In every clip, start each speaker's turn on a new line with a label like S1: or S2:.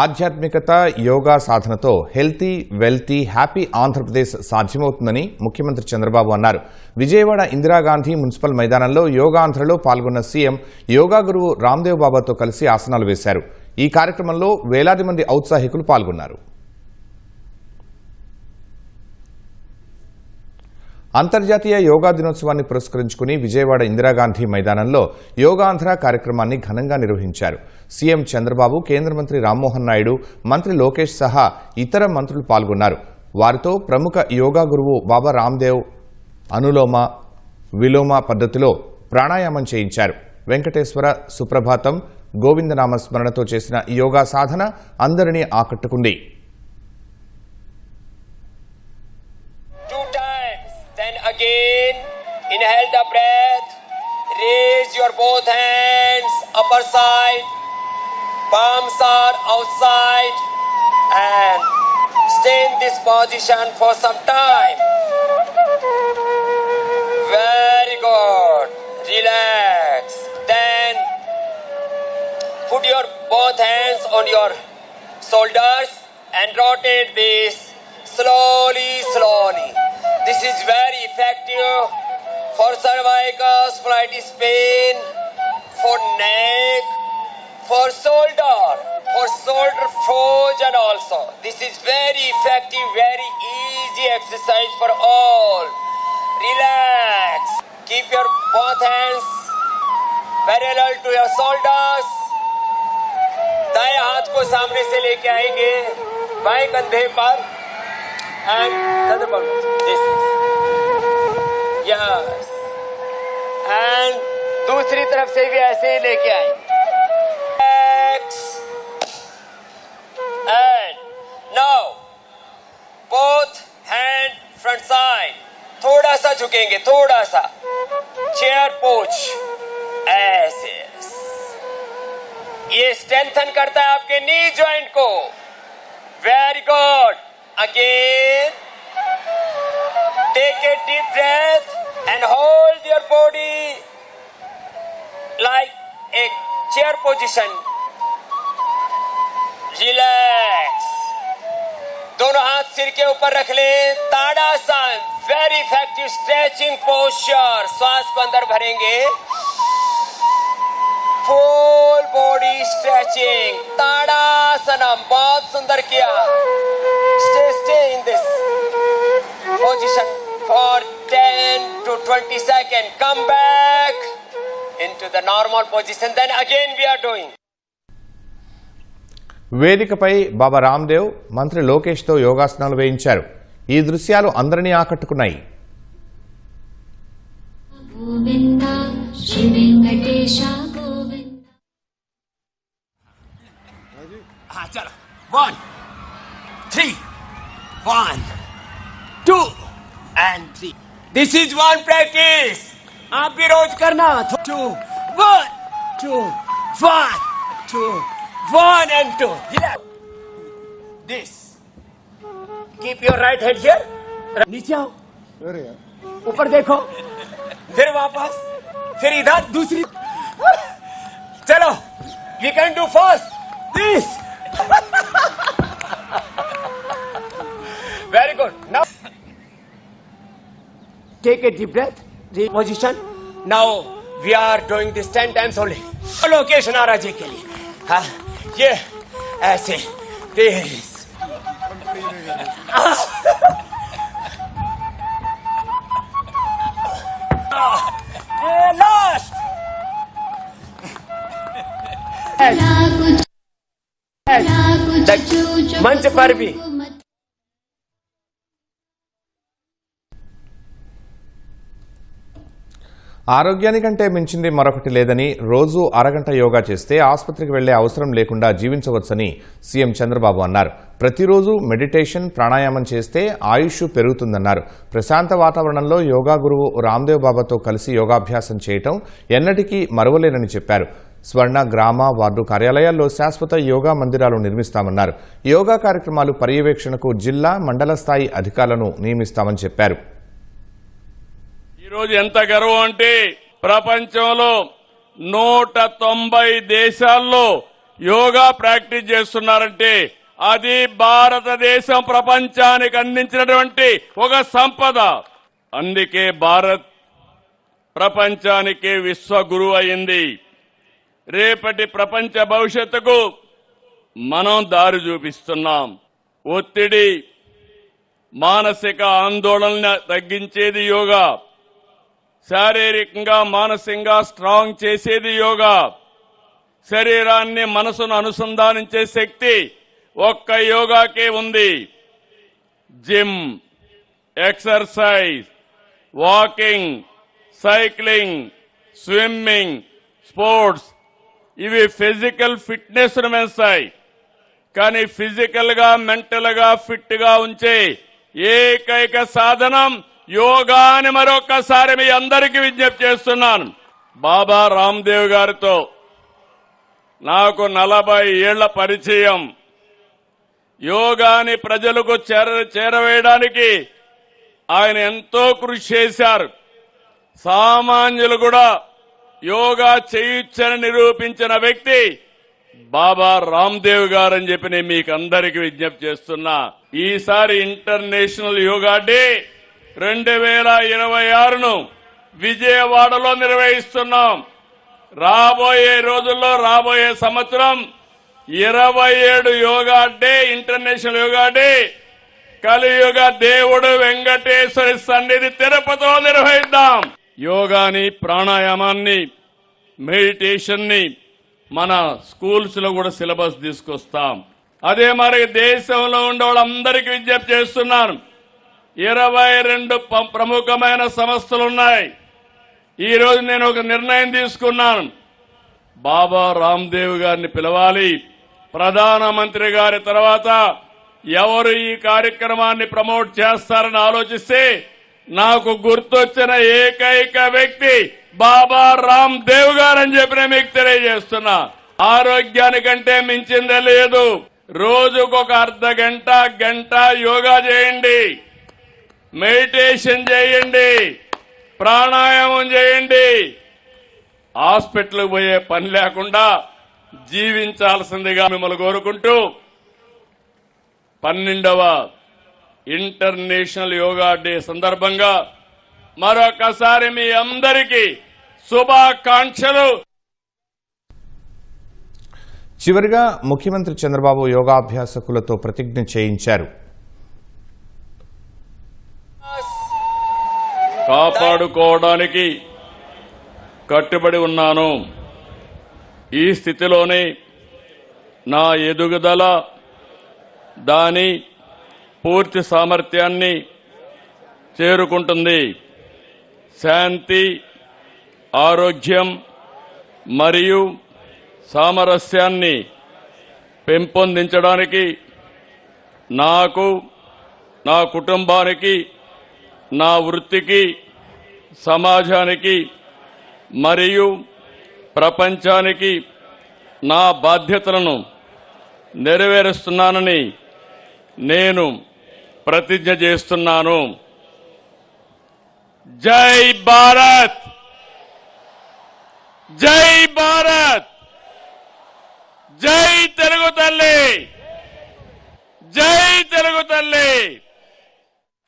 S1: ఆధ్యాత్మికత యోగా సాధనతో healthy wealthy happy Andhra Pradesh సాధ్యమవుతుందని ముఖ్యమంత్రి చంద్రబాబు అన్నారు. విజయవాడ ఇందిరాగాంధీ మున్సిపల్ మైదానంలో యోగాంధ్రలో పాల్గొన్న సీఎం యోగా గురువు రామ్దేవ్ బాబాతో కలిసి ఆసనాలు వేశారు. ఈ కార్యక్రమంలో వేలాది మంది ఔత్సాహికులు పాల్గొన్నారు. అంతర్జాతీయ యోగా దినోత్సవాన్ని పురస్కరించుకుని విజయవాడ ఇందిరాగాంధీ మైదానంలో యోగాంధ్ర కార్యక్రమాన్ని ఘనంగా నిర్వహించారు. సీఎం చంద్రబాబు, కేంద్ర మంత్రి రామ్మోహన్ నాయుడు, మంత్రి లోకేష్ సహా ఇతర మంత్రులు పాల్గొన్నారు. వారితో ప్రముఖ యోగా గురువు బాబా రామ్దేవ్ అనులోమ విలోమ పద్ధతిలో ప్రాణాయామం చేయించారు. వెంకటేశ్వర సుప్రభాతం, గోవిందనామ స్మరణతో చేసిన యోగా సాధన అందరినీ ఆకట్టుకుంది.
S2: Again, inhale the breath, raise your both hands, upper side, palms are outside, and stay in this position for some time. Very good. Relax. Then put your both hands on your shoulders and rotate this slowly. This is very effective for cervical spinatus pain, for neck, for shoulder frozen also. This is very effective, very easy exercise for all. Relax. Keep your both hands parallel to your shoulders. दाएं हाथ को सामने से लेके आएंगे बाएं कंधे पर and this is yes and दूसरी तरफ से भी ऐसे ही लेके आएंगे and now both hand front side थोड़ा सा झुकेंगे, थोड़ा सा चेयर पोज ऐसे. ये स्ट्रेंथन करता है आपके नी जॉइंट को. Very good. Again, take a deep breath and hold your body like a chair position. Relax. दोनों हाथ सिर के ऊपर रख ले. ताड़ासन, very effective stretching posture. श्वास को अंदर भरेंगे. Full body stretching. ताड़ासनम बहुत सुंदर किया. Stay in this position for 10 to 20 seconds. Come back into the normal position. Then again we are doing.
S1: వేదికపై బాబా రామ్దేవ్ మంత్రి లోకేష్ తో యోగాసనాలు వేయించారు. ఈ దృశ్యాలు అందరినీ ఆకట్టుకున్నాయి.
S2: चलो 1 3 1 2 and 3. This is one practice. आप भी रोज करना. 2 1 2 1 2 1 and 2. This. Keep your right hand here. नीचे आओ. ऊपर देखो. फिर वापस. फिर इधर दूसरी. चलो. We can do first. This. Very good. Now take a deep breath. Position. Now we are doing this 10 times only. Location आ रहा जी के लिए. हाँ ये ऐसे. This. Last. मंच पर भी
S1: ఆరోగ్యానికంటే మించింది మరొకటి లేదని, రోజు అరగంట యోగా చేస్తే ఆసుపత్రికి వెళ్లే అవసరం లేకుండా జీవించవచ్చని సీఎం చంద్రబాబు అన్నారు. ప్రతిరోజు మెడిటేషన్, ప్రాణాయామం చేస్తే ఆయుష్ పెరుగుతుందన్నారు. ప్రశాంత వాతావరణంలో యోగా గురువు రామ్దేవ్ బాబాతో కలిసి యోగాభ్యాసం చేయటం ఎన్నటికీ మరువలేనని చెప్పారు. స్వర్ణ గ్రామ వార్డు కార్యాలయాల్లో శాశ్వత యోగా మందిరాలు నిర్మిస్తామన్నారు. యోగా కార్యక్రమాలు పర్యవేక్షణకు జిల్లా, మండల స్థాయి అధికారులను నియమిస్తామని చెప్పారు.
S3: ఈరోజు ఎంత గర్వం అంటే ప్రపంచంలో 190 దేశాల్లో యోగా ప్రాక్టీస్ చేస్తున్నారంటే అది భారతదేశం ప్రపంచానికి అందించినటువంటి ఒక సంపద. అందుకే భారత్ ప్రపంచానికి విశ్వగురువు అయింది. రేపటి ప్రపంచ భవిష్యత్తుకు మనం దారి చూపిస్తున్నాం. ఒత్తిడి, మానసిక ఆందోళన తగ్గించేది యోగా, శారీరకంగా మానసికంగా స్ట్రాంగ్ చేసేది యోగా, శరీరాన్ని మనసును అనుసంధానించే శక్తి ఒక్క యోగాకే ఉంది. Gym, exercise, walking, cycling, swimming, sports ఇవి ఫిజికల్ ఫిట్నెస్ ను పెంచుతాయి. కానీ ఫిజికల్ గా మెంటల్ గా ఫిట్ గా ఉంచే ఏకైక సాధనం యోగా అని మరొకసారి మీ అందరికీ విజ్ఞప్తి చేస్తున్నాను. బాబా రామ్దేవ్ గారితో నాకు 40 ఏళ్ల పరిచయం. యోగాని ప్రజలకు చేరవేయడానికి ఆయన ఎంతో కృషి చేశారు. సామాన్యులు కూడా యోగా చేయొచ్చని నిరూపించిన వ్యక్తి బాబా రామ్దేవ్ గారని చెప్పి నేను మీకు అందరికీ విజ్ఞప్తి చేస్తున్నా. ఈసారి ఇంటర్నేషనల్ యోగా డే 2026ను విజయవాడలో నిర్వహిస్తున్నాం. రాబోయే రోజుల్లో రాబోయే సంవత్సరం 27 yoga day, international yoga day కలియుగ దేవుడు వెంకటేశ్వరి సన్నిధి తిరుపతిలో నిర్వహిద్దాం. యోగాని, ప్రాణాయామాన్ని, మెడిటేషన్ ని మన స్కూల్స్ లో కూడా సిలబస్ తీసుకొస్తాం. అదే మరి దేశంలో ఉండే వాళ్ళందరికీ విజ్ఞప్తి చేస్తున్నాను. 22 ప్రముఖమైన సంస్థలున్నాయి. ఈ రోజు నేను ఒక నిర్ణయం తీసుకున్నాను. బాబా రామ్దేవ్ గారిని పిలవాలి. ప్రధానమంత్రి గారి తర్వాత ఎవరు ఈ కార్యక్రమాన్ని ప్రమోట్ చేస్తారని ఆలోచిస్తే నాకు గుర్తొచ్చిన ఏకైక వ్యక్తి బాబా రామ్దేవ్ గారని చెప్పి నేను మీకు తెలియజేస్తున్నా. ఆరోగ్యానికంటే మించిందే లేదు. రోజుకొక అర్ధ గంట, గంట యోగా చేయండి, మెడిటేషన్ చేయండి, ప్రాణాయామం చేయండి. హాస్పిటల్కి పోయే పని లేకుండా జీవించాల్సిందిగా మిమ్మల్ని కోరుకుంటూ 12వ ఇంటర్నేషనల్ యోగా డే సందర్భంగా మరొకసారి మీ అందరికీ శుభాకాంక్షలు.
S1: చివరిగా ముఖ్యమంత్రి చంద్రబాబు యోగాభ్యాసకులతో ప్రతిజ్ఞ చేయించారు.
S3: కాపాడుకోవడానికి కట్టుబడి ఉన్నాను. ఈ స్థితిలోనే నా ఎదుగుదల దాని పూర్తి సామర్థ్యాన్ని చేరుకుంటుంది. శాంతి, ఆరోగ్యం మరియు సామరస్యాన్ని పెంపొందించడానికి నాకు, నా కుటుంబానికి, నా వృత్తికి, సమాజానికి మరియు ప్రపంచానికి నా బాధ్యతలను నెరవేరుస్తున్నానని నేను ప్రతిజ్ఞ చేస్తున్నాను. జై భారత్, జై భారత్, జై తెలుగు తల్లి, జై తెలుగు తల్లి.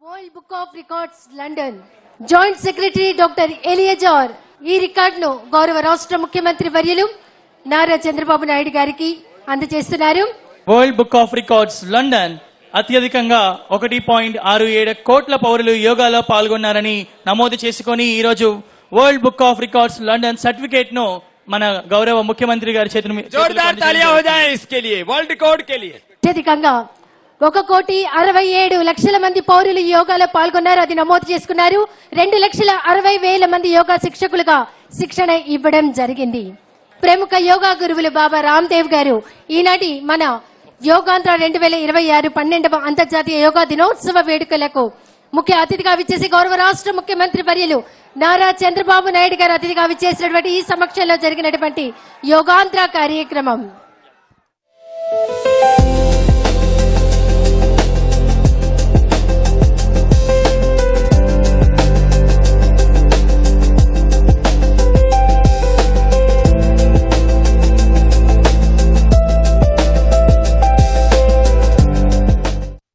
S4: World book of records London joint secretary doctor Eliezer ఈ రికార్డును గౌరవ రాష్ట్ర ముఖ్యమంత్రి వర్యులు నారా చంద్రబాబు నాయుడు గారికి అందజేస్తున్నారు.
S5: World book of records London అత్యధికంగా 1.67 కోట్ల పౌరులు యోగాలో పాల్గొన్నారని నమోదు చేసుకుని ఈ రోజు world book of records London certificate ను మన గౌరవ ముఖ్యమంత్రి గారి
S4: అత్యధికంగా 1,67,00,000 మంది పౌరులు యోగాలో పాల్గొన్నారు. అది నమోదు చేసుకున్నారు. 2,60,000 మంది యోగా శిక్షకులుగా శిక్షణ ఇవ్వడం జరిగింది. ప్రముఖ యోగా గురువులు బాబా రామ్దేవ్ గారు ఈనాటి మన యోగాంధ్ర 2026 12వ అంతర్జాతీయ యోగా దినోత్సవ వేడుకలకు ముఖ్య అతిథిగా విచ్చేసి గౌరవ రాష్ట్ర ముఖ్యమంత్రి వర్యులు నారా చంద్రబాబు నాయుడు గారు అతిథిగా విచ్చేసినటువంటి ఈ సమక్షంలో జరిగినటువంటి యోగాంధ్ర కార్యక్రమం